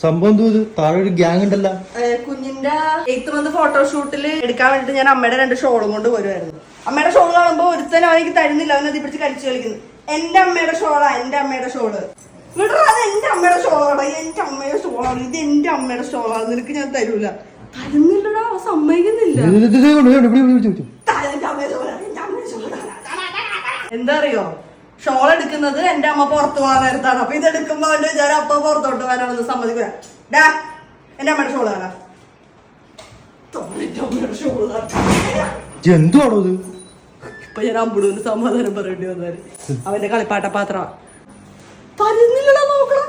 സംഭവം താഴെ ഒരു ഗ്യാങ് ഉണ്ടല്ലോ. കുഞ്ഞിന്റെ 8th month ഫോട്ടോഷൂട്ടിൽ എടുക്കാൻ വേണ്ടിട്ട് ഞാൻ അമ്മയുടെ 2 ഷോളും കൊണ്ട് വരുമായിരുന്നു. അമ്മയുടെ ഷോൾ കാണുമ്പോ ഒരുത്തൻ അവനിക്ക് തരുന്നില്ല, അവനെ അത് പിടിച്ച് കളിച്ചു കളിക്കുന്നു. എന്റെ അമ്മയുടെ ഷോളാ, എന്റെ അമ്മയുടെ ഷോള്. അത് എന്റെ അമ്മയുടെ ഷോളാണ്, എന്റെ അമ്മയുടെ ഷോളാണ്, ഇത് എന്റെ അമ്മയുടെ ഷോളാണ്, നിനക്ക് ഞാൻ തരൂല. തരുന്നില്ലടാ, സമ്മതിക്കുന്നില്ല. എന്താ അറിയോ, ഷോൾ എടുക്കുന്നത് എന്റെ അമ്മ പുറത്തു പോകാൻ നേരത്താണ്. അപ്പൊ ഇത് എടുക്കുമ്പോ അവന്റെ വിചാരം അപ്പ പുറത്തോട്ട് പോകാനാണെന്ന് സമ്മതിക്കൂല. ഡാ എന്റെ അമ്മയുടെ ഷോള് കാണാ, എന്തുവാണോ ഇത്? ഇപ്പൊ ഞാൻ അമ്പുടൂന്ന് സമാധാനം പറയേണ്ടി വന്നാല് അവന്റെ കളിപ്പാട്ട പാത്ര തരുന്നില്ലടാ. നോക്കണം,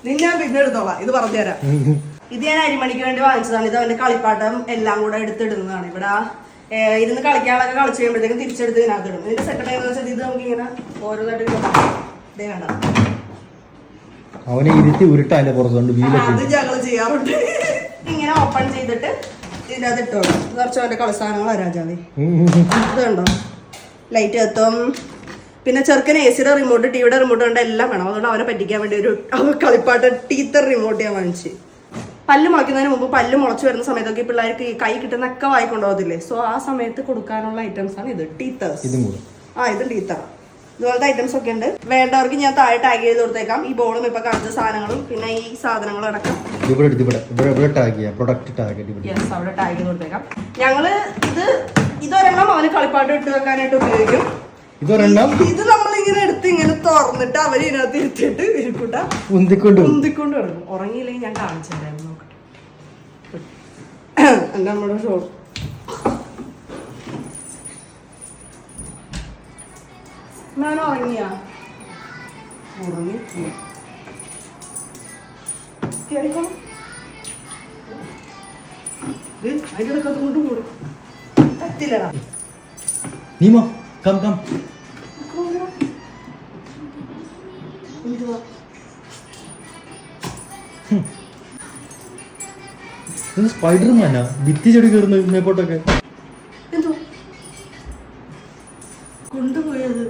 നിന്നെ പിന്നെ എടുത്തോളാം, ഇത് പറഞ്ഞുതരാം. ഇത് ഞാൻ അരിമണിക്ക് വേണ്ടി വാങ്ങിച്ചതാണ്. ഇത് അവന്റെ കളിപ്പാട്ടം എല്ലാം കൂടെ എടുത്തിടുന്നതാണ്. ഇവിടെ ഇരുന്ന് കളിക്കാനൊക്കെ കളിച്ച് കഴിയുമ്പോഴത്തേക്കും തിരിച്ചെടുത്ത് ഇതിനകത്ത് ഇടും. ഇതിന്റെ സെക്കൻഡ് എന്ന് വെച്ചാൽ ഇത് നമുക്ക് ഇങ്ങനെ ഓരോന്നായിട്ട് ഇതേ വേണ്ട, അവനെ ഇരുത്തി ഉരുട്ടാല്ലേ പുറത്തുണ്ട്. അത് ഞങ്ങൾ ചെയ്യാറുണ്ട്. ഇങ്ങനെ ഓപ്പൺ ചെയ്തിട്ട് ഇതിന്റെ അത് ഇട്ടോളൂ. കുറച്ച് അവന്റെ കളിസാധനങ്ങൾ രാജാവേ. ഇത് കണ്ടോ, ലൈറ്റ് എത്തും. പിന്നെ ചെറുക്കന് AC-യുടെ റിമോട്ട്, ടിവിയുടെ റിമോട്ട് കൊണ്ട് എല്ലാം വേണം. അതുകൊണ്ട് അവനെ പറ്റിക്കാൻ വേണ്ടി ഒരു കളിപ്പാട്ട ടീത്തർ റിമോട്ട് ഞാൻ വാങ്ങിച്ച്. പല്ല് മുളയ്ക്കുന്നതിന് മുമ്പ് പല്ല് മുളച്ച് വരുന്ന സമയത്തൊക്കെ പിള്ളേർക്ക് ഈ കൈ കിട്ടുന്നൊക്കെ വായിക്കൊണ്ടുപോകത്തില്ലേ. സോ ആ സമയത്ത് കൊടുക്കാനുള്ള ഐറ്റംസ് ആണ് ഇത്, ടീത്തേഴ്സ്. ഇത് ടീത്തർ. ഇതുപോലത്തെ ഐറ്റംസ് ഒക്കെ ഉണ്ട്. വേണ്ടവർക്ക് ഞാൻ താഴെ ടാഗ് ചെയ്ത് കൊടുത്തേക്കാം. ഈ ബോളും ഇപ്പൊ കാണിച്ച സാധനങ്ങളും പിന്നെ ഈ സാധനങ്ങളും അടക്കം അവിടെ ടാഗ് ചെയ്ത് കൊടുത്തേക്കാം. ഞങ്ങള് ഇതൊരെണ്ണം അവന് കളിപ്പാട്ട് ഇട്ട് വെക്കാനായിട്ട് ഉപയോഗിക്കും. ഇത് നമ്മളിങ്ങനെ എടുത്ത് ഇങ്ങനെ തുറന്നിട്ട് അവര് ഇതിനകത്ത് ഇരുത്തിട്ട് ഇരിക്കൂട്ട ഉന്തിക്കൊണ്ട് കിടക്കും. ഉറങ്ങിയില്ലെങ്കിൽ ഞാൻ കാണിച്ചു തരാം, നോക്കട്ടെ. എന്റെ നമ്മുടെ ഷോ ഞാൻ ഉറങ്ങിയ ഉറങ്ങി അതിന്റെ കൊണ്ട് കൂടും പറ്റില്ലടാ. സ്പൈഡർമാനാ ഭിത്തി ചെടി കയറുന്ന മേപ്പോട്ടൊക്കെ എന്തോ കൊണ്ടുപോയത്.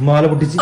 മാല പൊട്ടിച്ച്